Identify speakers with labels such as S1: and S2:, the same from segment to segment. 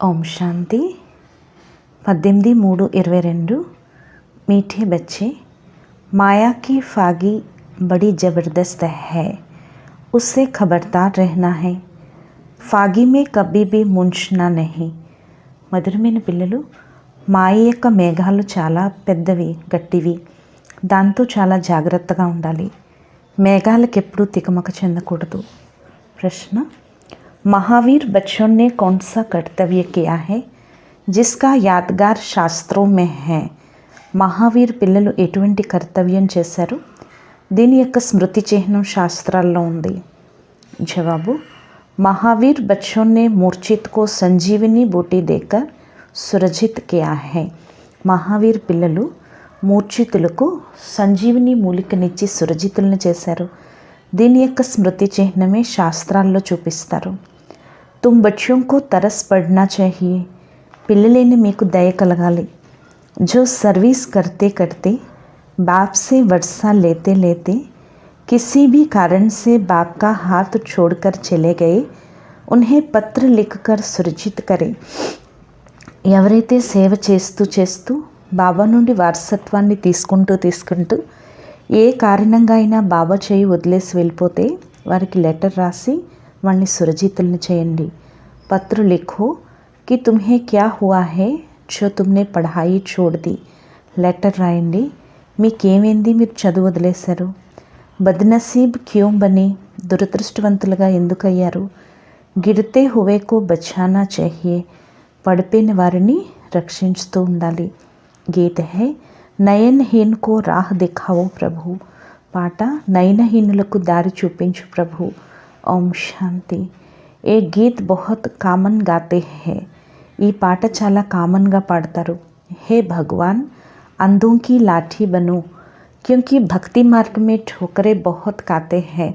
S1: ओम शांति 18/3/22। मीठे बच्चे, माया की फागी बड़ी ज़बरदस्त है, उससे खबरदार रहना है। फागी में कभी भी ముంచనా नहीं। మధురమైన పిల్లలు, మాయ యొక్క మేఘాలు చాలా పెద్దవి, గట్టివి. దాంతో చాలా జాగ్రత్తగా ఉండాలి. మేఘాలకు ఎప్పుడూ తికమక చెందకూడదు. प्रश्न, महावीर बच्चों ने कौन सा कर्तव्य किया है जिसका यादगार शास्त्रों में है? మహావీర్ పిల్లలు ఎటువంటి కర్తవ్యం చేశారు? దీని యొక్క స్మృతి చిహ్నం శాస్త్రాల్లో ఉంది. జవాబు, महावीर बच्चों ने मूर्छित को संजीवनी बूटी देकर सुरजित किया है. మహావీర్ పిల్లలు మూర్ఛితులకు సంజీవని మూలికనిచ్చి సురజితులను చేశారు. దీని యొక్క స్మృతి చిహ్నమే శాస్త్రాల్లో చూపిస్తారు. तुम बच्चों को तरस पड़ना चाहिए. పిల్లలైన మీకు దయ కలగాలి. जो सर्विस करते करते बाप से वर्षा लेते लेते किसी भी कारण से बाप का हाथ छोड़कर चले गए, उन्हें पत्र लिखकर सुरजित करें. ఎవరైతే సేవ చేస్తూ చేస్తూ బాబా నుండి వారసత్వాన్ని తీసుకుంటూ ఏ కారణంగా అయినా బాబా చేయి వదిలేసి వెళ్ళిపోతే వారికి లెటర్ రాసి వాడిని సురజితుల్ని చేయండి. పత్ర లిఖో कि तुम्हें क्या हुआ है जो तुमने पढ़ाई छोड़ दी. లెటర్ రాయండి, మీకేమైంది, మీరు చదువు వదిలేశారు. బద్నసీబ్ క్యోం బని, దురదృష్టవంతులుగా ఎందుకయ్యారు. గిరితే హువేకో బచానా చాహియే, పడిపోయిన వారిని రక్షించుతూ ఉండాలి. గీత హై నయనహీన్ కో రాహ్ దిఖావో ప్రభు. పాట, నయనహీనులకు దారి చూపించు ప్రభు. ఓం శాంతి. ఏ గీత్ బహుత్ కామన్ గాతే హై. ఈ పాట చాలా కామన్గా పాడతారు. हे भगवान, अंधों की लाठी बनो, क्योंकि भक्ति मार्ग में ठोकरें बहुत खाते हैं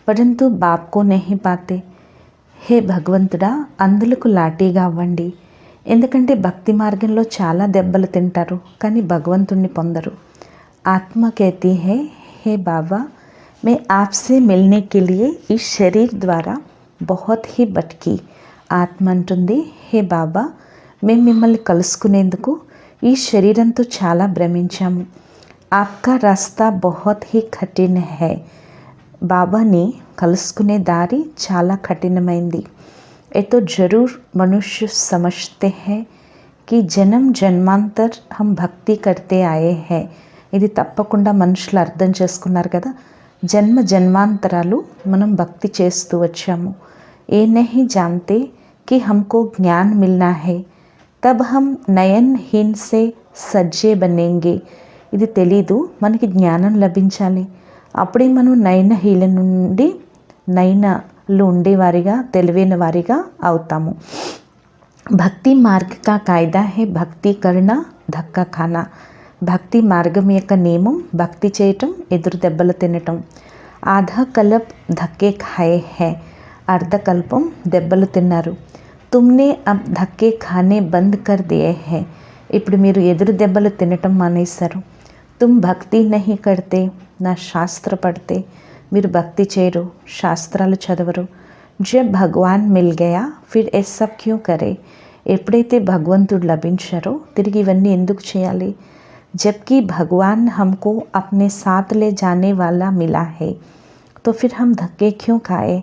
S1: परंतु बाप को नहीं पाते. हे భగవంతుడా, అందులకు లాఠీగా అవ్వండి, ఎందుకంటే భక్తి మార్గంలో చాలా దెబ్బలు తింటారు కానీ భగవంతుణ్ణి పొందరు. ఆత్మ कहती है, हे बाबा, मैं आपसे मिलने के लिए इस शरीर द्वारा बहुत ही भटकी. ఆత్మ అంటుంది, హే బాబా, మేము మిమ్మల్ని కలుసుకునేందుకు ఈ శరీరంతో చాలా భ్రమించాము. ఆప్కా రాస్తా బహుత్ హీ కఠిన్ హై. బాబాని కలుసుకునే దారి చాలా కఠినమైంది. ఏ తో జరూర్ మనుష్య సమజ్తే హై कि జన్మ జన్మాంతర్ హమ్ భక్తి కర్తే ఆయే హై. ఇది తప్పకుండా మనుషులు అర్థం చేసుకున్నారు కదా. జన్మ జన్మాంతరాలు మనం భక్తి చేస్తూ వచ్చాము. ఏ नहीं जानते कि हमको ज्ञान मिलना है, तब हम नयनहीन से सज्जे बनेंगे. ఇది తెలీదు, మనకి జ్ఞానం లభించాలి, అప్పుడే మనం నయనహీల నుండి నయనలు ఉండేవారిగా తెలివైన వారిగా అవుతాము. భక్తి మార్గ కా కాయిదా హై భక్తి కర్నా ధక్కా ఖానా. భక్తి మార్గం యొక్క నియమం భక్తి చేయటం, ఎదురు దెబ్బలు తినటం. ఆధా కల్ప్ ధక్కే ఖాయే హై. అర్ధకల్పం దెబ్బలు తిన్నారు. తుమ్నే అబ్ ధక్కే ఖానే బంద్ కర్ దియే హై. ఇప్పుడు మీరు ఎదురు దెబ్బలు తినటం మానేశారు. తుమ్ భక్తి నహీ కర్తే, నా శాస్త్ర పడితే. మీరు భక్తి చేయరు, శాస్త్రాలు చదవరు. జబ్ భగవాన్ మిల్ గయా ఫిర్ ఏ సబ్ క్యూ కరే. ఎప్పుడైతే భగవంతుడు లభించారో తిరిగి ఇవన్నీ ఎందుకు చేయాలి. జబ్కి భగవాన్ హమ్కో అప్నే సాత్ లే జానే వాలా మిలా హై, తో ఫిర్ హమ్ ధక్కే క్యూ ఖాయే.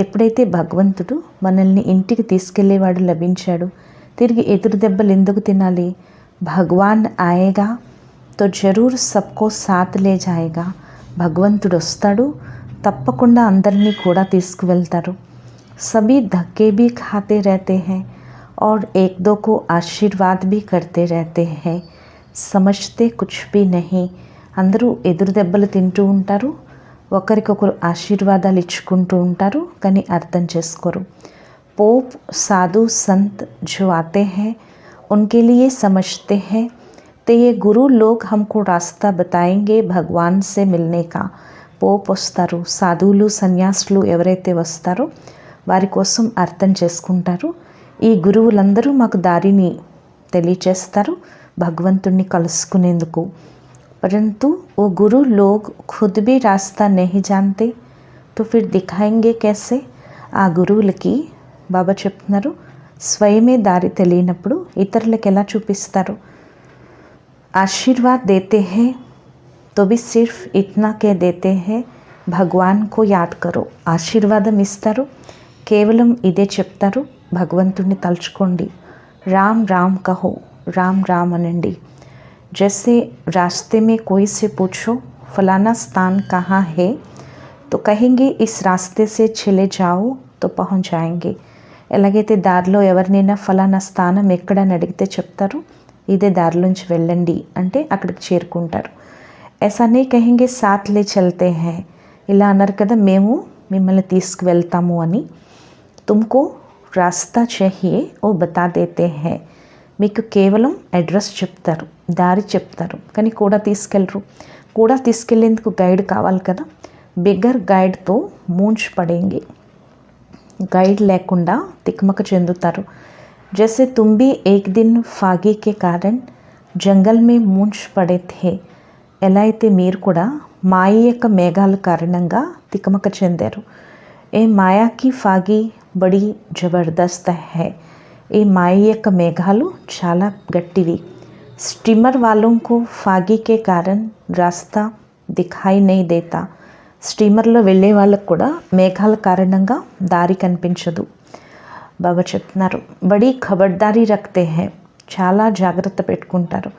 S1: ఎప్పుడైతే భగవంతుడు మనల్ని ఇంటికి తీసుకెళ్లేవాడు లభించాడు, తిరిగి ఎదురు దెబ్బలు ఎందుకు తినాలి. భగవాన్ ఆయేగా తో జరూర్ సబ్కో సాత్ లే జాయేగా. భగవంతుడు వస్తాడు, తప్పకుండా అందరినీ కూడా తీసుకువెళ్తారు. సభీ ధక్కే భీ ఖాతే रहते हैं और एक दो को आशीर्वाद भी करते रहते हैं. समझते कुछ भी नहीं. అందరూ ఎదురు దెబ్బలు తింటూ ఉంటారు, ఒకరికొకరు ఆశీర్వాదాలు ఇచ్చుకుంటూ ఉంటారు, కానీ అర్థం చేసుకోరు. पोप साधु संत जो आते हैं उनके लिए समझते हैं तो ये गुरु लोग हमको रास्ता बताएंगे भगवान से मिलने का. పోప్ వస్తారు, సాధువులు సన్యాసులు ఎవరైతే వస్తారో వారి కోసం అర్థం చేసుకుంటారు. ఈ గురువులందరూ మాకు దారిని తెలియచేస్తారు భగవంతుణ్ణి కలుసుకునేందుకు. परंतु वो गुरु लोग खुद भी रास्ता नहीं जानते तो फिर दिखाएंगे कैसे. ఆ గురువులకి బాబా చెప్తున్నారు, స్వయమే దారి తెలియనప్పుడు ఇతరులకు ఎలా చూపిస్తారు? आशीर्वाद देते हैं तो भी सिर्फ इतना कह देते हैं भगवान को याद करो. ఆశీర్వాదం ఇస్తారు, కేవలం ఇదే చెప్తారు, భగవంతుడిని తలుచుకోండి. राम राम कहो, राम राम अनंडी. जैसे रास्ते में कोई से पूछो फलाना स्थान कहाँ है तो कहेंगे इस रास्ते से चले जाओ तो पहुँच जाएंगे. ఎలాగైతే దారిలో ఎవరినైనా ఫలానా స్థానం ఎక్కడని అడిగితే చెప్తారు, ఇదే దారిలోంచి వెళ్ళండి అంటే అక్కడికి చేరుకుంటారు. ऐसा नहीं कहेंगे साथ ले चलते हैं, ఇలా అన్నారు కదా మేము మిమ్మల్ని తీసుకువెళ్తాము అని. तुमको रास्ता चाहिए वो बता देते हैं, మీకు కేవలం అడ్రస్ చెప్తారు, దారి చెప్తారు, కానీ కూడా తీసుకెళ్ళరు. కూడా తీసుకెళ్ళేందుకు గైడ్ కావాలి కదా. బిగ్గర్ గైడ్తో మూంచ్ పడేంగి, గైడ్ లేకుండా తిక్మక చెందుతారు. जैसे तुम भी एक दिन फागी के कारण जंगल में मूंछ पड़े थे, ఎలా అయితే మీరు కూడా మాయ యొక్క మేఘాల కారణంగా తికమక చెందారు. ఏ మాయాకి ఫాగి బడి జబర్దస్త్ హై, ఈ మాయ యొక్క మేఘాలు చాలా గట్టివి. స్టీమర్ వాలోं को फागी के कारण रास्ता दिखाई नहीं देता, స్టీమర్లో వెళ్ళే వాళ్ళకు కూడా మేఘాల కారణంగా దారి కనిపించదు. బాబా చెప్తున్నారు, బడి ఖబర్దారీ రఖతే హై, చాలా జాగ్రత్త పెట్టుకుంటారు.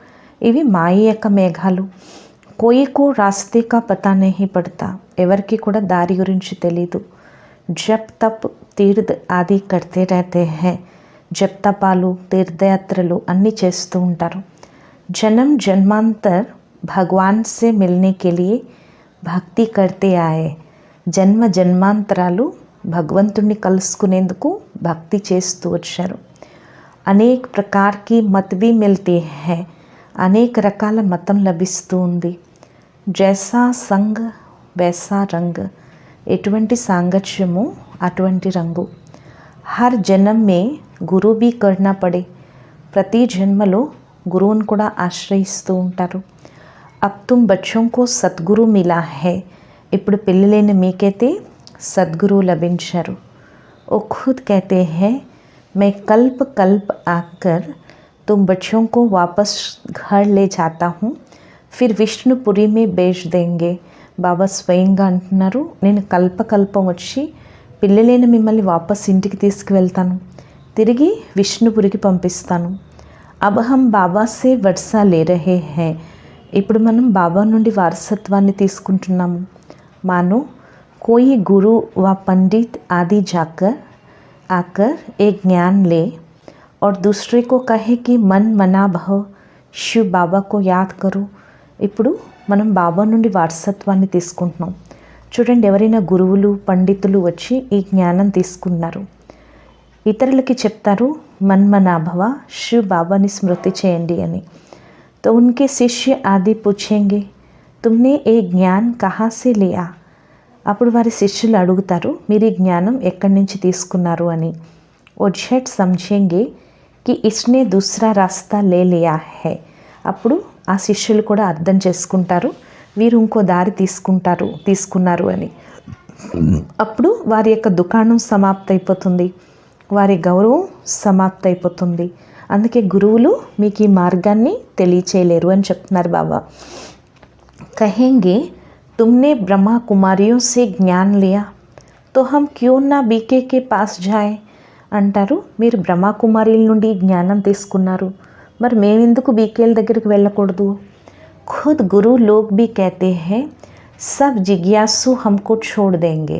S1: ఇవి మాయ యొక్క మేఘాలు. కోయికో రాస్తే కా పతా నహీ పడతా, ఎవరికి కూడా దారి గురించి తెలీదు. జప్ తప్ తీర్థ ఆది కర్తే రహతే హై, జప్ తపాలు తీర్థయాత్రలు అన్నీ చేస్తూ ఉంటారు. జన్మ జన్మాంతర్ భగవాన్ సే మిల్నే కే లియే భక్తి కర్తే ఆయే, జన్మ జన్మాంతరాలు భగవంతుణ్ణి కలుసుకునేందుకు భక్తి చేస్తూ వచ్చారు. అనేక ప్రకార్కి మత్ భీ మిల్తే హై, అనేక రకాల మతం లభిస్తూ ఉంది. జైసా సంగ్ వైసా రంగ్, ఎటువంటి సాంగత్యము అటువంటి రంగు. హర్ జన్మ మే గురు భీ కర్నా పడే, ప్రతి జన్మలో గురువును కూడా ఆశ్రయిస్తూ ఉంటారు. అబ్ తుమ్ బచ్చోం కో సద్గురు మిలా హై, ఇప్పుడు పెళ్ళిలేని మీకైతే సద్గురు లభించారు. ఓ ఖుద్ कहते हैं मैं कल्प कल्प आकर तुम बच्चों को वापस घर ले जाता हूँ, फिर విష్ణుపురి में बेच देंगे. బాబా స్వయంగా అంటున్నారు, నేను కల్పకల్పం వచ్చి పిల్లలైన మిమ్మల్ని వాపస్ ఇంటికి తీసుకువెళ్తాను, తిరిగి విష్ణుపురికి పంపిస్తాను. అబ్ హమ్ బాబా సే వర్సా లే రహే హై, ఇప్పుడు మనం బాబా నుండి వారసత్వాన్ని తీసుకుంటున్నాము. మాను कोई गुरु व पंडित आदि जाकर आकर एक ज्ञान ले और दूसरे को कहे कि मन मना भव शिव बाबा को याद करो. ఇప్పుడు మనం బాబా నుండి వారసత్వాన్ని తీసుకుంటున్నాం. చూడండి, ఎవరైనా గురువులు పండితులు వచ్చి ఈ జ్ఞానం తీసుకున్నారు, ఇతరులకి చెప్తారు మన్మనాభవ శివ్ బాబాని స్మృతి చేయండి అని. तो उनके शिष्य आदि पूछेंगे तुमने ये ज्ञान कहाँ से लिया, అప్పుడు వారి శిష్యులు అడుగుతారు మీరు ఈ జ్ఞానం ఎక్కడి నుంచి తీసుకున్నారు అని. ఓ झट समझेंगे कि इसने दूसरा रास्ता ले लिया है, అప్పుడు ఆ శిష్యులు కూడా అర్థం చేసుకుంటారు వీరు ఇంకో దారి తీసుకున్నారు అని. అప్పుడు వారి యొక్క దుకాణం సమాప్తైపోతుంది, వారి గౌరవం సమాప్తైపోతుంది. అందుకే గురువులు మీకు ఈ మార్గాన్ని తెలియచేయలేరు అని చెప్తున్నారు బాబా. కహేంగే तुमने ब्रह्मा कुमारियों से ज्ञान लिया तो हम क्यों ना बीके के पास जाए అంటారు. మీరు బ్రహ్మా కుమారీల నుండి జ్ఞానం తీసుకున్నారు, మరి మేమెందుకు బీకేల దగ్గరికి వెళ్ళకూడదు. खुद गुरु लोग भी कहते हैं सब जिज्ञासु हमको छोड़ देंगे,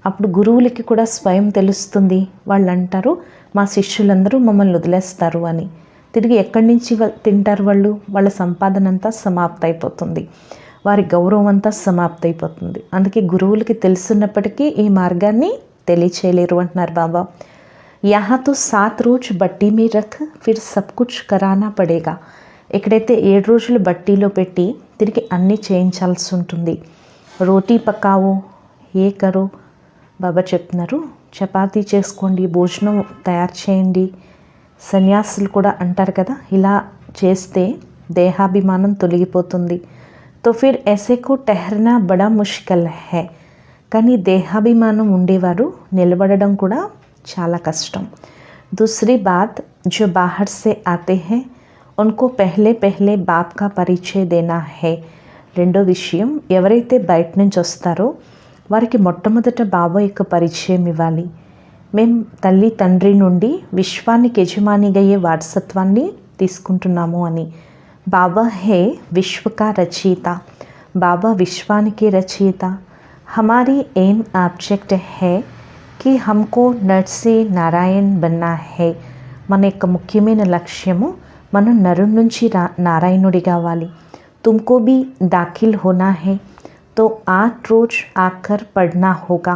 S1: అప్పుడు గురువులకి కూడా స్వయం తెలుస్తుంది, వాళ్ళు అంటారు మా శిష్యులందరూ మమ్మల్ని వదిలేస్తారు అని. తిరిగి ఎక్కడి నుంచి తింటారు వాళ్ళు, వాళ్ళ సంపాదన అంతా సమాప్తైపోతుంది, వారి గౌరవం అంతా సమాప్తైపోతుంది. అందుకే గురువులకి తెలుసున్నప్పటికీ ఈ మార్గాన్ని తెలియచేయలేరు అంటున్నారు బాబా. యహా తో 7 రోజు బట్టీ మీ రఖ్ ఫిర్ సబ్ కుచ్ కరానా పడేగా, ఎక్కడైతే 7 రోజులు బట్టీలో పెట్టి తిరిగి అన్నీ చేయించాల్సి ఉంటుంది. రోటీ పకావో ఏ కరో, బాబా చెప్తున్నారు చపాతీ చేసుకోండి, భోజనం తయారు చేయండి. సన్యాసులు కూడా అంటారు కదా, ఇలా చేస్తే దేహాభిమానం తొలగిపోతుంది. तो फिर ऐसे को ठहरना बड़ा मुश्किल है, కానీ దేహాభిమానం ఉండేవారు నిలబడడం కూడా చాలా కష్టం. दूसरी बात, जो बाहर से आते हैं उनको पहले पहले बाप का परिचय देना है. రెండో విషయం, ఎవరైతే బయట నుంచి వస్తారో వారికి మొట్టమొదట బాబా యొక్క పరిచయం ఇవ్వాలి. మేము తల్లి తండ్రి నుండి విశ్వానికి యజమానిగయ్యే వారసత్వాన్ని తీసుకుంటున్నాము అని. బాబా హే విశ్వ కా రచయిత, బాబా విశ్వానికి రచయిత. हमारी एम ऑब्जेक्ट है कि हमको नर से नारायण बनना है. మన యొక్క ముఖ్యమైన లక్ష్యము మనం నరు నుంచి నారాయణుడి కావాలి. तुमको भी दाखिल होना है तो 8 रोज आकर पढ़ना होगा.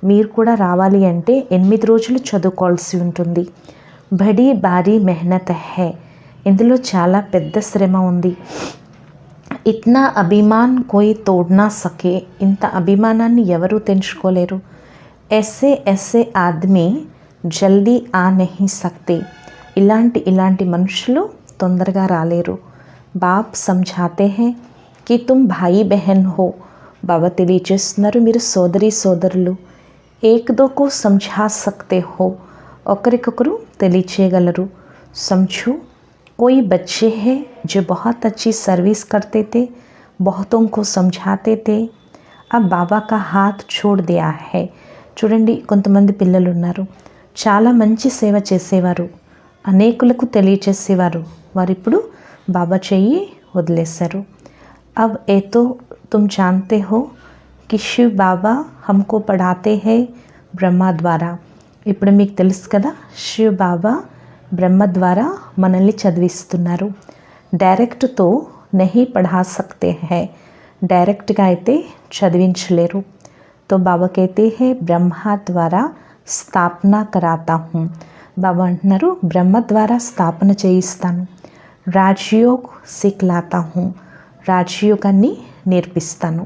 S1: మీరు కూడా రావాలి అంటే 8 రోజులు చదువుకోవాల్సి ఉంటుంది. బడి భారీ మెహనత్ హై, ఇందులో చాలా పెద్ద శ్రమ ఉంది. ఇత్నా అభిమాన్ కోయి తోడ్ నా సకే, ఇంత అభిమానాన్ని ఎవరూ తెంచుకోలేరు. ऐसे ऐसे ఆద్మీ జల్దీ ఆ నహీ సక్తే, ఇలాంటి మనుషులు తొందరగా రాలేరు. బాప్ సమझाते हैं कि तुम भाई बहन हो, బాబా తెలియజేస్తున్నారు మీరు సోదరి సోదరులు. एक दो को समझा सकते हो, ఒకరికొకరు తెలియచేయగలరు. समझो कोई बच्चे हैं जो बहुत अच्छी सर्विस करते थे, बहुतों को समझाते थे, अब बाबा का हाथ छोड़ दिया है. చూడండి, కొంతమంది పిల్లలు ఉన్నారు, చాలా మంచి సేవ చేసేవారు, అనేకులకు తెలియచేసేవారు, వారిప్పుడు బాబా చెయ్యి వదిలేశారు. अब ये तो तुम जानते हो कि शिव बाबा हमको पढ़ाते हैं ब्रह्मा द्वारा. ఇప్పుడు మీకు తెలుసు కదా, శివ్ బాబా బ్రహ్మ ద్వారా మనల్ని చదివిస్తున్నారు. డైరెక్ట్తో నహీ పढ़ा सकते हैं, డైరెక్ట్గా అయితే చదివించలేరు. तो बाबा कहते हैं ब्रह्मा द्वारा స్థాపన कराता हूँ. బాబా అంటున్నారు బ్రహ్మ ద్వారా స్థాపన చేయిస్తాను. రాజయోగ్ సిఖలాతా हूँ, రాజయోగాన్ని నేర్పిస్తాను.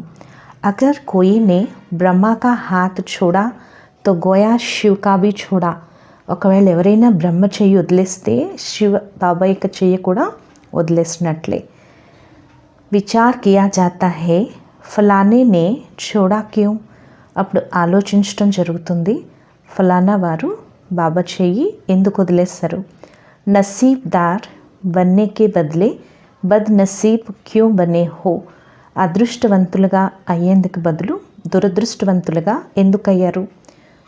S1: अगर कोई ने ब्रह्मा का हाथ छोड़ा तो गोया शिव का भी छोड़ा. ఒకవేళ ఎవరైనా బ్రహ్మ చెయ్యి వదిలేస్తే శివ బాబా యొక్క చెయ్యి కూడా వదిలేసినట్లే. విచార్ కియా జాతా హే ఫలానే నే छोड़ा क्यों, అప్పుడు ఆలోచించడం జరుగుతుంది, ఫలానా వారు బాబా చెయ్యి ఎందుకు వదిలేశారు. నసీబ్దార్ బన్నే కే బదులే బద్ నసీబ్ క్యూ బనే హో, అదృష్టవంతులుగా అయ్యేందుకు బదులు దురదృష్టవంతులుగా ఎందుకయ్యారు.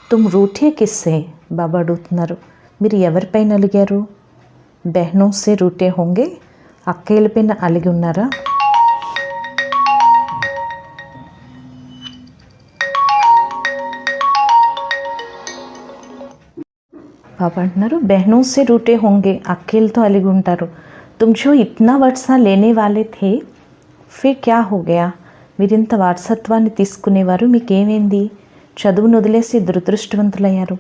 S1: తుమ్ రూఠే కిస్సే, బాబా అడుగుతున్నారు మీరు ఎవరిపైన అలిగారు. బెహనో సే రూటే హోంగే, అక్కయ్యలపైన అలిగి ఉన్నారా. బాబా అంటున్నారు బెహనో సే రూటే హోంగే, అక్కయ్యలతో అలిగి ఉంటారు. तुम जो इतना वर्षा लेने वाले थे फिर क्या हो गया, మీరింత వారసత్వాన్ని తీసుకునేవారు మీకేమైంది, చదువును వదిలేసి దురదృష్టవంతులయ్యారు.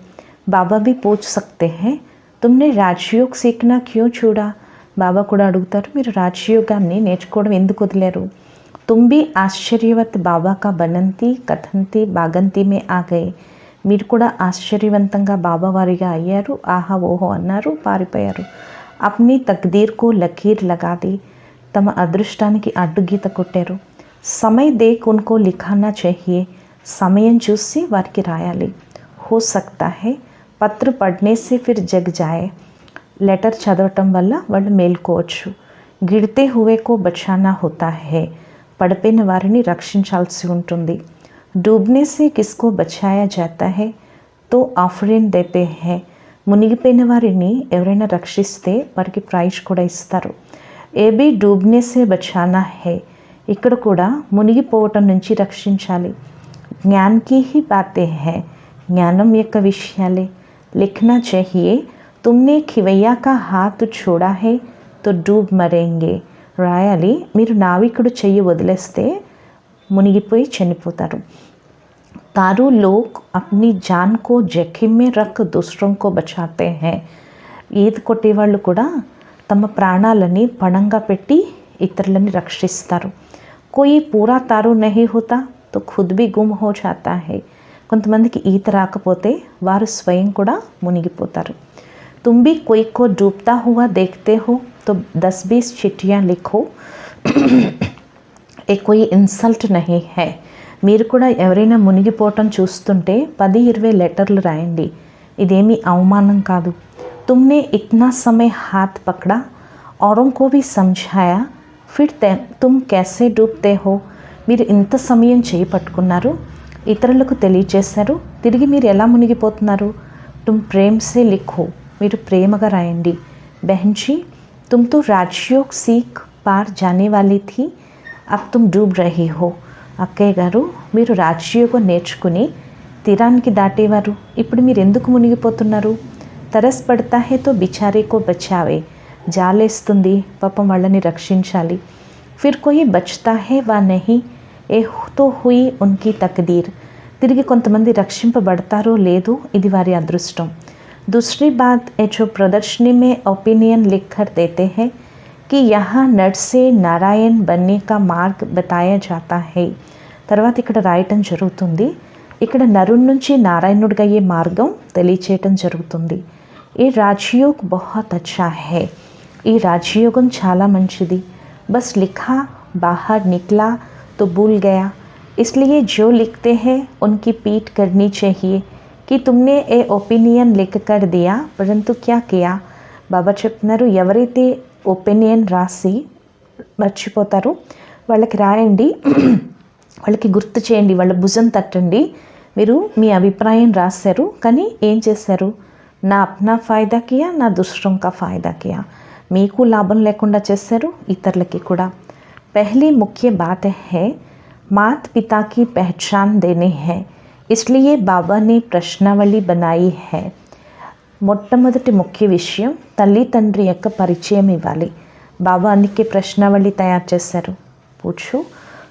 S1: బాబా भी पूछ सकते हैं तुमने राजयोग सीखना क्यों छोड़ा, బాబా కూడా అడుగుతారు మీరు రాజయోగాన్ని నేర్చుకోవడం ఎందుకు వదిలేరు. तुम भी आश्चर्यवत बाबा का बनंती कथंती बागंती में आ गए, మీరు కూడా ఆశ్చర్యవంతంగా బాబా వారిగా అయ్యారు, ఆహా ఓహో అన్నారు, పారిపోయారు. अपनी तकदीर को लकीर लगा दी, తమ అదృష్టానికి అడ్డుగీత కొట్టారు. समय देख उनको लिखाना चाहिए, సమయం చూసి వారికి రాయాలి. हो सकता है పత్ర పढ़ने से फिर जग जाए, లెటర్ చదవటం వల్ల వాళ్ళు మేల్కోవచ్చు. గిడితే హువే కో బచానా హోతా హై, పడిపోయిన వారిని రక్షించాల్సి ఉంటుంది. डूबने से किसको बचाया जाता है तो ఆఫ్రీన్ देते हैं, మునిగిపోయిన వారిని ఎవరైనా రక్షిస్తే వారికి ప్రైజ్ కూడా ఇస్తారు. ఏబీ డూబ్నే సే బచానా హై, ఇక్కడ కూడా మునిగిపోవటం నుంచి రక్షించాలి. జ్ఞాన్కి హీ బాతే హై, జ్ఞానం యొక్క విషయాలే. లిఖనా चाहिए तुमने खिवैया का हाथ छोड़ा है तो डूब मरेंगे, రాయాలి మీరు నావికుడు చెయ్యి వదిలేస్తే మునిగిపోయి చనిపోతారు. तारू लोग अपनी जान को जोखिम में रख दूसरों को बचाते हैं, ఈత కొట్టేవాళ్ళు కూడా తమ ప్రాణాలని పణంగా పెట్టి ఇతరులని రక్షిస్తారు. कोई पूरा तारू नहीं होता तो खुद भी गुम हो जाता है, కొంతమందికి ఈత రాకపోతే వారు స్వయం కూడా మునిగిపోతారు. तुम भी कोई को डूबता हुआ देखते हो तो 10-20 चिट्ठियाँ लिखो, ये कोई इंसल्ट नहीं है, మీరు కూడా ఎవరైనా మునిగిపోవటం చూస్తుంటే 10-20 లెటర్లు రాయండి, ఇదేమీ అవమానం కాదు. तुमने इतना समय हाथ पकड़ा, औरों को भी समझाया, फिर तुम कैसे डूबते हो? మీరు ఇంత సమయం చేయి పట్టుకున్నారు, ఇతరులకు తెలియచేశారు, తిరిగి మీరు ఎలా మునిగిపోతున్నారు? तुम प्रेम से लिखो, మీరు ప్రేమగా రాయండి. बहन जी, तुम तो राजयोग सीख पार जाने वाली थी, अब तुम डूब रही हो. అక్కయ్య గారు, మీరు రాజయోగం నేర్చుకుని తీరానికి దాటేవారు, ఇప్పుడు మీరు ఎందుకు మునిగిపోతున్నారు? तरस पड़ता है तो बेचारे को बचावे, జాలేస్తుంది, పాపం వాళ్ళని రక్షించాలి. फिर कोई बचता है वा नहीं, ఏ तो हुई उनकी तकदीर. తిరిగి కొంతమంది రక్షింపబడతారో లేదో ఇది వారి అదృష్టం. दूसरी बात है जो प्रदर्शनी में ओपिनियन लिख कर देते हैं कि यहाँ नर से नारायण बनने का मार्ग बताया जाता है. తర్వాత ఇక్కడ రాయటం జరుగుతుంది, ఇక్కడ నరుడి నుంచి నారాయణుడిగా అయ్యే మార్గం తెలియచేయటం జరుగుతుంది. ఈ రాజయోగ్ బహుత్ అచ్చా హై, ఈ రాజయోగం చాలా మంచిది. బస్ లిఖా బాహర్ నిక్లా तो भूल गया, इसलिए जो लिखते हैं उनकी पीठ करनी चाहिए कि तुमने ఏ ఒపీనియన్ लिख कर दिया परंतु क्या किया. బాబా చెప్తున్నారు, ఎవరైతే ఒపీనియన్ రాసి మర్చిపోతారో వాళ్ళకి రాయండి, వాళ్ళకి గుర్తు చేయండి, వాళ్ళ భుజం తట్టండి. మీరు మీ అభిప్రాయం రాశారు, కానీ ఏం చేశారు? నా అప్నా ఫాయిదా కియా, నా దుస్రోం కా ఫాయిదా కియా. మీకు లాభం లేకుండా చేశారు, ఇతరులకి కూడా. पहली मुख्य बात है माता पिता की पहचान देनी है, इसलिए बाबा ने प्रश्नावली बनाई है. మొట్టమొదటి ముఖ్య విషయం తల్లి తండ్రి యొక్క పరిచయం ఇవ్వాలి. బాబా అందుకే ప్రశ్నావళి తయారు చేశారు. పూछो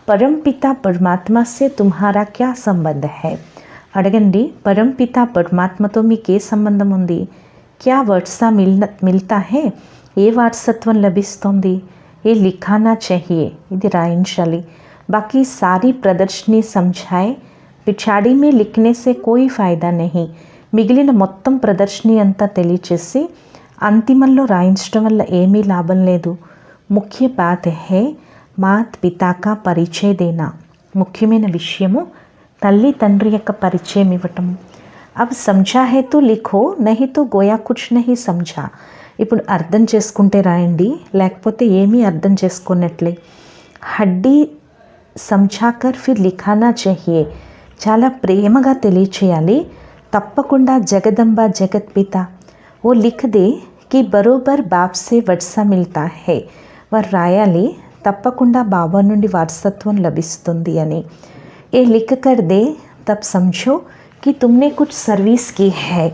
S1: परमपिता परमात्मा से तुम्हारा क्या संबंध है. అడగండి, పరంపిత పరమాత్మతో మీకు ఏ సంబంధం ఉంది? क्या वर्षा मिलता है, ఏ వారసత్వం లభిస్తుంది? ये लिखाना चाहिए, ఇది రాయించాలి. बाकी सारी प्रदर्शनी समझाए, पिछाड़ी में लिखने से कोई फ़ायदा नहीं. మిగిలిన మొత్తం ప్రదర్శని అంతా తెలియచేసి అంతిమంలో రాయించడం వల్ల ఏమీ లాభం లేదు. ముఖ్య బాత్ హే మాత్ పితా కా పరిచయ దేనా, ముఖ్యమైన విషయము తల్లి తండ్రి యొక్క పరిచయం ఇవ్వటం. अब समझा है तो लिखो, नहीं तो गोया कुछ नहीं समझा. ఇప్పుడు అర్థం చేసుకుంటే రాయండి, లేకపోతే ఏమీ అర్థం చేసుకున్నట్లే. హడ్డీ సంఝాకర్ ఫిర్ లిఖానా चाहिए, చాలా ప్రేమగా తెలియచేయాలి. తప్పకుండా జగదంబ జగత్ పిత ఓ లిఖ్ దే కి బరోబర్ బాప్ సే వర్షా మిల్తా హై, వారు రాయాలి తప్పకుండా బాబా నుండి వారసత్వం లభిస్తుంది అని. ఏ లిఖ్ కర్ దే తబ్ సమझो कि तुमने कुछ सर्विस की है,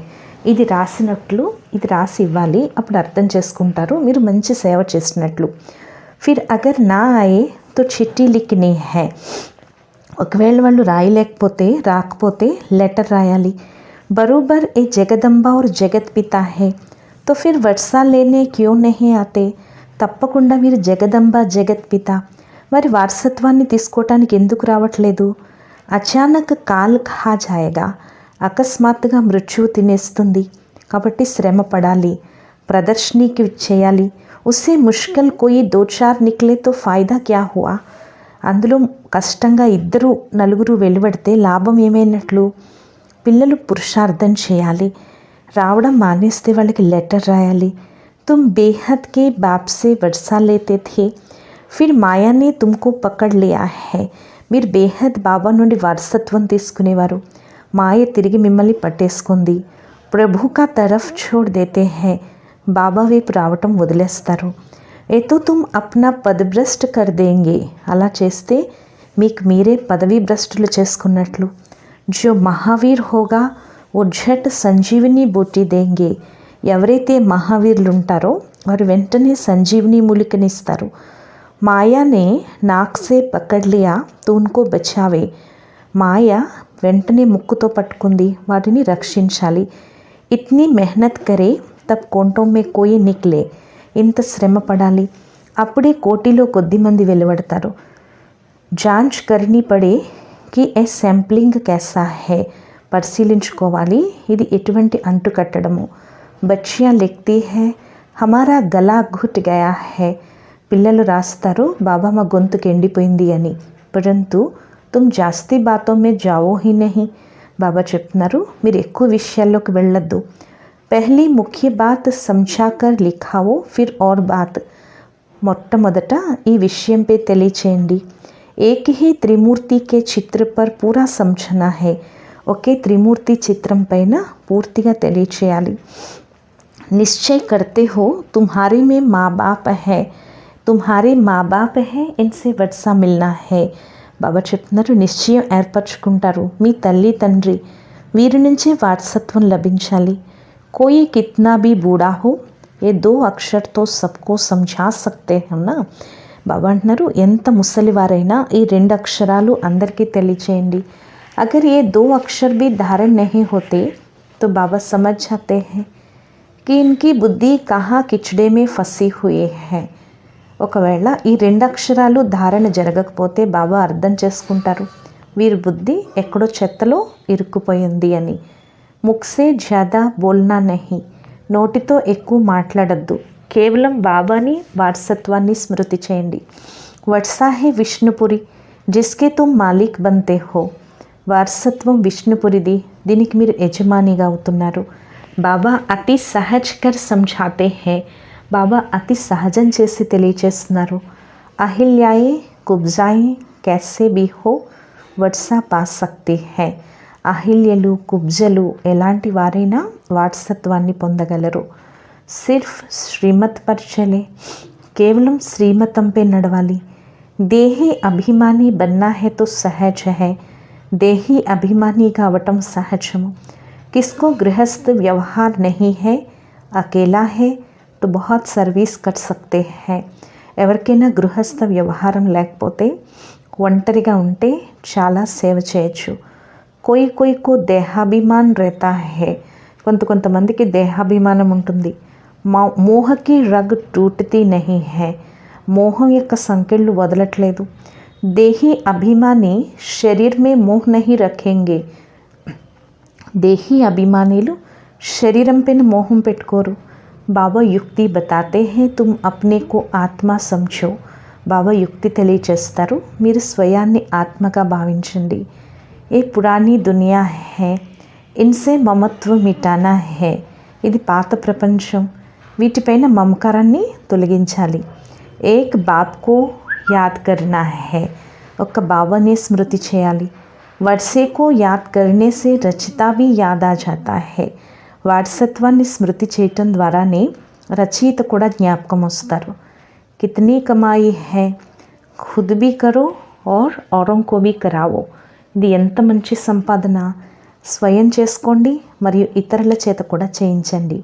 S1: ఇది రాసినట్లు, ఇది రాసి ఇవ్వాలి, అప్పుడు అర్థం చేసుకుంటారు మీరు మంచి సేవ చేసినట్లు. ఫిర్ అగర్ నా ఆయే తో చిట్టి లిఖనీ హై, ఒకవేళ వాళ్ళు రాయలేకపోతే రాకపోతే లెటర్ రాయాలి. బరోబర్ ఏ జగదంబ और జగత్ పితా హై తో ఫిర్ వర్షా లేనే క్యూ నహీ ఆతే, తప్పకుండా మీరు జగదంబ జగత్ పిత మరి వారసత్వాన్ని తీసుకోవటానికి ఎందుకు రావట్లేదు? అచానక్ కాల్ ఖా జాయేగా, అకస్మాత్తుగా మృత్యువు తినేస్తుంది, కాబట్టి శ్రమ పడాలి, ప్రదర్శనకి చేయాలి. ఉస్సే ముష్కల్ కోయి 2-4 నిక్లే తో ఫాయిదా క్యా హువా, అందులో కష్టంగా 2-4 వెలువడితే లాభం ఏమైనట్లు? పిల్లలు పురుషార్థం చేయాలి, రావడం మానేస్తే వాళ్ళకి లెటర్ రాయాలి. तुम बेहद के बाप से वर्षा लेते थे, फिर माया ने तुमको पकड़ लिया है. మీరు బేహద్ బాబా నుండి వారసత్వం తీసుకునేవారు, మాయ తిరిగి మిమ్మల్ని పట్టేసుకుంది. ప్రభు కా తరఫ్ छोड़ देते हैं, బాబా వైపు రావటం వదిలేస్తారు. ఏ తో తుమ్ అప్నా పదభ్రష్ట్ కర్ దేంగే, అలా చేస్తే మీకు మీరే పదవీ భ్రష్టులు చేసుకున్నట్లు. జో మహావీర్ హోగా ఓ ఝట్ సంజీవిని బూటీ దేంగే, ఎవరైతే మహావీరులు ఉంటారో వారు వెంటనే సంజీవిని మూలికనిస్తారు. మాయా నే నాక్ సే పకడ్ లియా తో ఉన్కో బచావే, మాయ వెంటనే ముక్కుతో పట్టుకుంది, వాటిని రక్షించాలి. ఇట్నీ మెహనత్ కరే తబ్ కోంటో మే కోయి నిక్లే, ఇంత శ్రమ పడాలి, అప్పుడే కోటిలో కొద్దిమంది వెలువడతారు. జాంచ్ కర్నీ పడే కి ఏ శాంప్లింగ్ कैसा है, పరిశీలించుకోవాలి ఇది ఎటువంటి అంటు కట్టడము. బచ్చియా లిఖతీ హై హమారా గలా ఘుట్ గయా హై, పిల్లలు రాస్తారు బాబా మా గొంతుకు ఎండిపోయింది అని. పరంతు తుమ్ జాస్తి బాతో మే జావో హీ నహీ, బాబా చెప్తున్నారు మీరు ఎక్కువ విషయాల్లోకి వెళ్ళొద్దు. पहली मुख्य बात समझाकर लिखाओ, फिर और बात। మొట్టమొదట ఈ విషయంపై తెలియచేయండి. एक ही त्रिमूर्ति के चित्र पर पूरा समझना है. ఒకే త్రిమూర్తి చిత్రం పైన పూర్తిగా తెలియచేయాలి. निश्चय करते हो तुम्हारे में माँ बाप है, तुम्हारे माँ बाप है, इनसे वर्षा मिलना है. బాబా చెప్తున్నారు, నిశ్చయం ఏర్పరచుకుంటారు, మీ తల్లి తండ్రి వీరి నుంచే వారసత్వం లభించాలి. कोई कितना भी बूढ़ा हो ये 2 अक्षर तो सबको समझा सकते हैं ना. బాబా అంటున్నారు, ఎంత ముసలివారైనా ఈ 2 అక్షరాలు అందరికీ తెలియచేయండి. अगर ये 2 अक्षर भी धारण नहीं होते तो बाबा समझ जाते हैं कि इनकी बुद्धि कहाँ కిచడే में फंसी हुई है. ఒకవేళ ఈ 2 అక్షరాలు ధారణ జరగకపోతే బాబా అర్థం చేసుకుంటారు, వీరి బుద్ధి ఎక్కడో చెత్తలో ఇరుక్కుపోయింది అని. ముఖ్సే జ్యాదా బోల్నా నహీ, నోటితో ఎక్కువ మాట్లాడద్దు, కేవలం బాబాని వారసత్వాన్ని స్మృతి చేయండి. వర్షా హే విష్ణుపురి జిస్కే తుమ్ మాలిక్ బంతే హో. వారసత్వం విష్ణుపురిది, దీనికి మీరు యజమానిగా అవుతున్నారు. బాబా అతి సహజ్ కర్ సమఝాతే హే, బాబా అతి సహజం చేసి తెలియచేస్తున్నారు. అహిల్యాయే కుబ్జాయే कैसे भी हो వర్షా పా సక్తి హై. అహిల్యలు కుబ్జలు ఎలాంటి వారైనా వారసత్వాన్ని పొందగలరు. సిర్ఫ్ శ్రీమత్ పర్ చలే, కేవలం శ్రీమతంపై నడవాలి. దేహీ అభిమాని బన్నా హై తో సహజ్ హై, దేహీ అభిమాని కావటం సహజము. కిస్కో గృహస్థ వ్యవహార్ నహీ హై, అకేలా హై తో బహుత్ సర్వీస్ కర్ సక్తే హై. ఎవరికైనా గృహస్థ వ్యవహారం లేకపోతే, ఒంటరిగా ఉంటే చాలా సేవ చేయొచ్చు. कोई कोई को దేహాభిమాన్ रहता है, కొంతమందికి దేహాభిమానం ఉంటుంది. మోహకి రగ్ టూటతి నహీ హై, మోహం యొక్క సంకెళ్ళు వదలట్లేదు. దేహీ అభిమాని శరీర్ మే మోహ్ నహీ రఖేంగే, దేహీ అభిమానులు శరీరం పైన మోహం పెట్టుకోరు. బాబా యుక్తి బతాతే హే తుమ్ అప్నే కో ఆత్మ సమझो. బాబా యుక్తి తెలియచేస్తారు, మీరు స్వయాన్ని ఆత్మగా భావించండి. ఏ పురాణీ దునియా హై, ఇన్సే మమత్వ మిటానా హై. ఇది పాత ప్రపంచం, వీటిపైన మమకారాన్ని తొలగించాలి. ఏక్ బాప్కో యాద్ కర్నా హై, ఒక్క బాబాని స్మృతి చేయాలి. వర్షేకో యాద్ కర్నే సే రచితా భీ యాద్ ఆ జాతా హై. వారసత్వాన్ని స్మృతి చేయటం ద్వారానే రచయిత కూడా జ్ఞాపకం వస్తారు. కితనీ కమాయి హై, ఖుద్ భీ కరో ఔర్ ఔరోं को भी कराओ. ఇది ఎంత మంచి సంపాదన, స్వయం చేసుకోండి మరియు ఇతరుల చేత కూడా చేయించండి.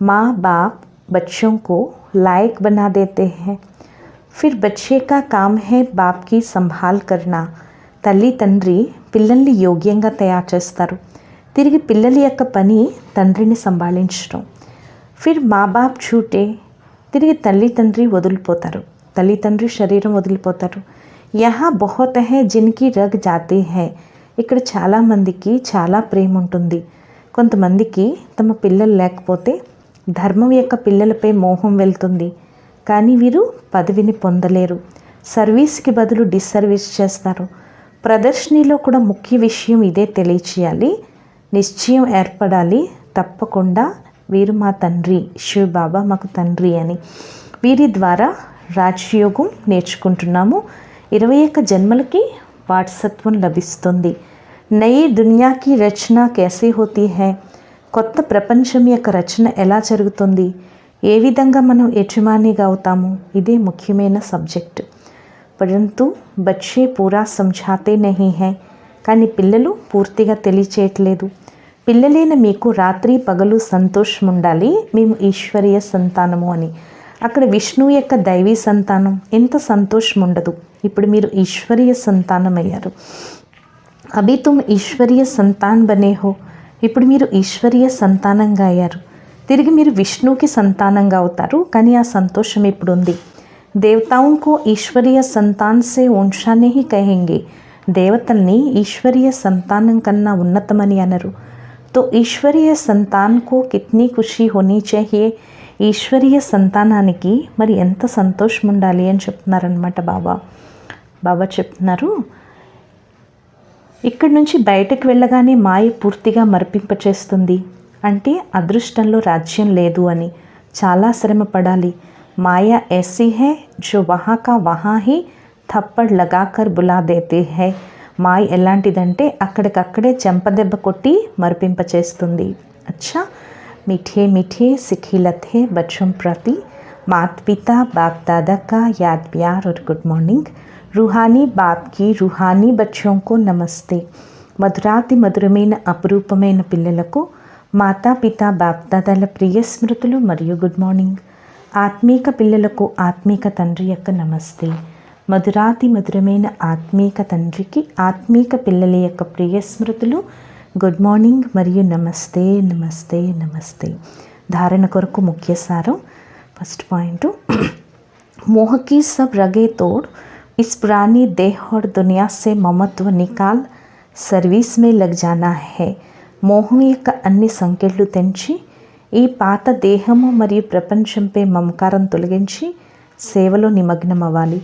S1: మా బాప్ బచ్చోं को लायक बना देते हैं, फिर बच्चे का काम है बाप की संभाल करना. తల్లి తండ్రి పిల్లల్ని యోగ్యంగా తయారు చేస్తారు, తిరిగి పిల్లల యొక్క పని తండ్రిని సంభాళించడం. ఫిర్ మా బాప్ ఛూటే, తిరిగి తల్లి తండ్రి వదిలిపోతారు, తల్లి తండ్రి శరీరం వదిలిపోతారు. యహా బహుత్ హై జిన్కి రగ్ జాతే హై, ఇక్కడ చాలామందికి చాలా ప్రేమ ఉంటుంది. కొంతమందికి తమ పిల్లలు లేకపోతే ధర్మం యొక్క పిల్లలపై మోహం వెళ్తుంది, కానీ వీరు పదవిని పొందలేరు. సర్వీస్కి బదులు డిస్సర్వీస్ చేస్తారు. ప్రదర్శనలో కూడా ముఖ్య విషయం ఇదే తెలియచేయాలి. నిశ్చయం ఏర్పడాలి, తప్పకుండా వీరు మా తండ్రి, శివ బాబా మాకు తండ్రి అని. వీరి ద్వారా రాజయోగం నేర్చుకుంటున్నాము. 21 జన్మలకి వారసత్వం లభిస్తుంది. నయీ దునియాకి రచన कैसे होती है, కొత్త ప్రపంచం యొక్క రచన ఎలా జరుగుతుంది, ఏ విధంగా మనం యజమానిగా అవుతాము, ఇదే ముఖ్యమైన సబ్జెక్ట్. పరంతు బచ్చే పూరా సమझाते नहीं है, కానీ పిల్లలు పూర్తిగా తెలియచేయట్లేదు. పిల్లలైన మీకు రాత్రి పగలు సంతోషం ఉండాలి, మేము ఈశ్వరీయ సంతానము అని. అక్కడ విష్ణువు యొక్క దైవీ సంతానం, ఎంత సంతోషం ఉండదు. ఇప్పుడు మీరు ఈశ్వరీయ సంతానం అయ్యారు. అభి తుమ్ ఈశ్వరీయ సంతాన్ బనే హో, ఇప్పుడు మీరు ఈశ్వరీయ సంతానంగా అయ్యారు. తిరిగి మీరు విష్ణువుకి సంతానంగా అవుతారు, కానీ ఆ సంతోషం ఇప్పుడు ఉంది. దేవతాओं को ఈశ్వరీయ సంతాన్ సే ऊंचा नहीं कहेंगे, దేవతల్ని ఈశ్వరీయ సంతానం కన్నా ఉన్నతమని అనరు. तो ఈశ్వరీయ సంతాన్ को कितनी खुशी होनी चाहिए, ఈశ్వరీయ సంతానానికి మరి ఎంత సంతోషం ఉండాలి అని చెప్తున్నారనమాట బాబా. బాబా చెప్తున్నారు, ఇక్కడి నుంచి బయటకు వెళ్ళగానే మాయ పూర్తిగా మరిపింపచేస్తుంది. అంటే అదృష్టంలో రాజ్యం లేదు అని. చాలా శ్రమ పడాలి. మాయా ऐसी है जो वहाँ का वहाँ ही थप्पड़ लगाकर बुला देते हैं. మాయ ఎలాంటిదంటే అక్కడికక్కడే చెంపదెబ్బ కొట్టి మరిపింపచేస్తుంది. అచ్చా, मीठे मीठे सिखिलते बच्चों प्रति माता पिता बाप दादा का याद प्यार और गुड मॉर्निंग. रूहानी बाप की रूहानी बच्चों को नमस्ते. మధురాతి మధురమైన అపురూపమైన పిల్లలకు మాతాపిత బాప్దాదాల ప్రియ స్మృతులు మరియు గుడ్ మార్నింగ్. ఆత్మీక పిల్లలకు ఆత్మీక తండ్రి యొక్క నమస్తే. మధురాతి మధురమైన ఆత్మీక తండ్రికి ఆత్మీక పిల్లల యొక్క ప్రియ స్మృతులు, గుడ్ మార్నింగ్ మరియు నమస్తే నమస్తే నమస్తే. ధారణ కొరకు ముఖ్య సారం. ఫస్ట్ పాయింట్, मोह की सब रगे तोड़ इस पुरानी देह और दुनिया से ममत्व निकाल सर्विस में लग जाना है. మోహం యొక్క అన్ని సంకెళ్ళు తెంచి ఈ పాత దేహము మరియు ప్రపంచంపై మమకారం తొలగించి సేవలో నిమగ్నం అవ్వాలి.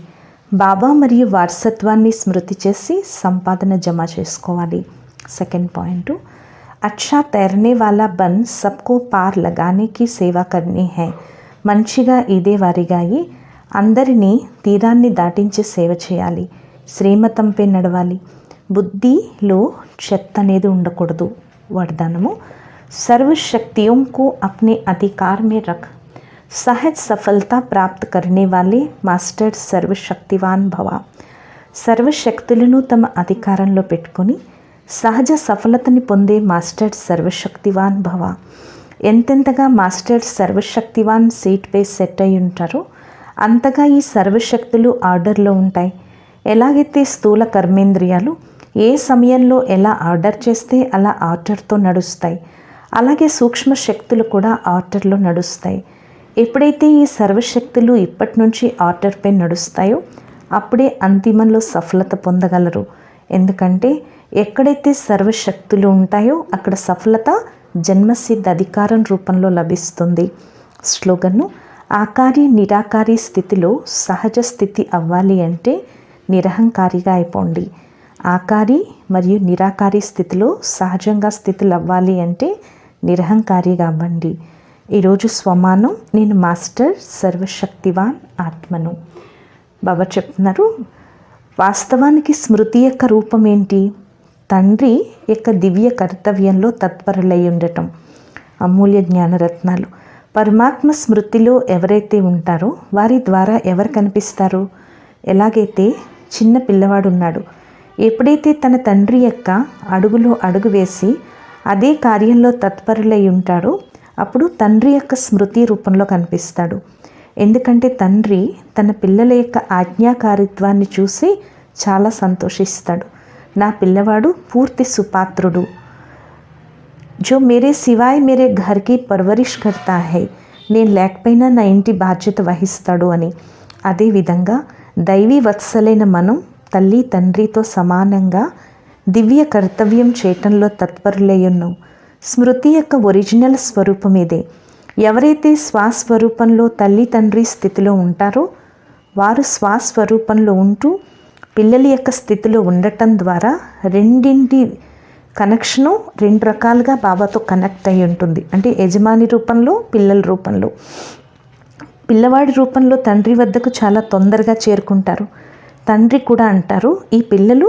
S1: బాబా మరియు వారసత్వాన్ని స్మృతి చేసి సంపాదన జమ చేసుకోవాలి. సెకండ్ పాయింట్, అచ్చా తైరనే వాలా బన్ సబ్కో పార్ లగానే కి సేవా కర్నీ హై. మంచిగా ఇదే వారిగా అయి అందరినీ తీరాన్ని దాటించే సేవ చేయాలి. శ్రీమతంపై నడవాలి. బుద్ధిలో చెత్త అనేది ఉండకూడదు. वरदानमो, सर्व शक्तियों को अपने अधिकार में रख सहज सफलता प्राप्त करने वाले मास्टर सर्वशक्तिवान भव. సర్వశక్తులను తమ అధికారంలో పెట్టుకొని సహజ సఫలతని పొందే మాస్టర్ సర్వశక్తివాన్ భవ. ఎంతెంతగా మాస్టర్ సర్వశక్తివాన్ సీట్పై సెట్ అయి ఉంటారో అంతగా ఈ సర్వశక్తులు ఆర్డర్లో ఉంటాయి. ఎలాగైతే స్థూల కర్మేంద్రియాలు ఏ సమయంలో ఎలా ఆర్డర్ చేస్తే అలా ఆర్డర్తో నడుస్తాయి, అలాగే సూక్ష్మ శక్తులు కూడా ఆర్డర్లో నడుస్తాయి. ఎప్పుడైతే ఈ సర్వశక్తులు ఇప్పటి నుంచి ఆర్డర్పై నడుస్తాయో అప్పుడే అంతిమంలో సఫలత పొందగలరు. ఎందుకంటే ఎక్కడైతే సర్వశక్తులు ఉంటాయో అక్కడ సఫలత జన్మసిద్ధ అధికారం రూపంలో లభిస్తుంది. స్లోగన్ను, ఆకారి నిరాకారి స్థితిలో సహజ స్థితి అవ్వాలి అంటే నిరహంకారిగా అయిపోండి. ఆకారి మరియు నిరాకారి స్థితిలో సహజంగా స్థితులు అవ్వాలి అంటే నిరహంకారిగా అవ్వండి. ఈరోజు స్వమానం, నేను మాస్టర్ సర్వశక్తివాన్ ఆత్మను. బాబా చెప్తున్నారు, వాస్తవానికి స్మృతి యొక్క రూపం ఏంటి? తండ్రి యొక్క దివ్య కర్తవ్యంలో తత్పరులై ఉండటం. అమూల్య జ్ఞానరత్నాలు. పరమాత్మ స్మృతిలో ఎవరైతే ఉంటారో వారి ద్వారా ఎవరు కనిపిస్తారు? ఎలాగైతే చిన్న పిల్లవాడు ఉన్నాడు, ఎప్పుడైతే తన తండ్రి యొక్క అడుగులో అడుగు వేసి అదే కార్యంలో తత్పరులై ఉంటాడో అప్పుడు తండ్రి యొక్క స్మృతి రూపంలో కనిపిస్తాడు. ఎందుకంటే తండ్రి తన పిల్లల యొక్క ఆజ్ఞాకారిత్వాన్ని చూసి చాలా సంతోషిస్తాడు. నా పిల్లవాడు పూర్తి సుపాత్రుడు. జో మేరే సివాయ్ మేరే ఘర్కి పర్వరిష్ కర్తా హై. నేను లేకపోయినా నా ఇంటి బాధ్యత వహిస్తాడు అని. అదేవిధంగా దైవీ వత్సలైన మనం తల్లి తండ్రితో సమానంగా దివ్య కర్తవ్యం చేయటంలో తత్పరులై ఉన్నాం. స్మృతి యొక్క ఒరిజినల్ స్వరూపం ఇదే. ఎవరైతే స్వస్వరూపంలో తల్లి తండ్రి స్థితిలో ఉంటారో వారు స్వస్వరూపంలో ఉంటూ పిల్లల యొక్క స్థితిలో ఉండటం ద్వారా రెండింటి కనెక్షను రెండు రకాలుగా బాబాతో కనెక్ట్ అయి ఉంటుంది. అంటే యజమాని రూపంలో, పిల్లల రూపంలో. పిల్లవాడి రూపంలో తండ్రి వద్దకు చాలా తొందరగా చేరుకుంటారు. తండ్రి కూడా అంటారు, ఈ పిల్లలు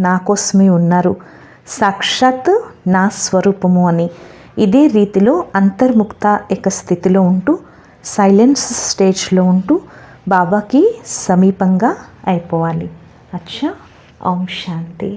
S1: నా కోసమే ఉన్నారు, సాక్షాత్ నా స్వరూపము అని. ఇదే రీతిలో అంతర్ముక్త యొక్క స్థితిలో ఉంటూ సైలెన్స్ స్టేజ్లో ఉంటూ బాబాకి సమీపంగా అయిపోవాలి. అచ్చా, ఓం శాంతి.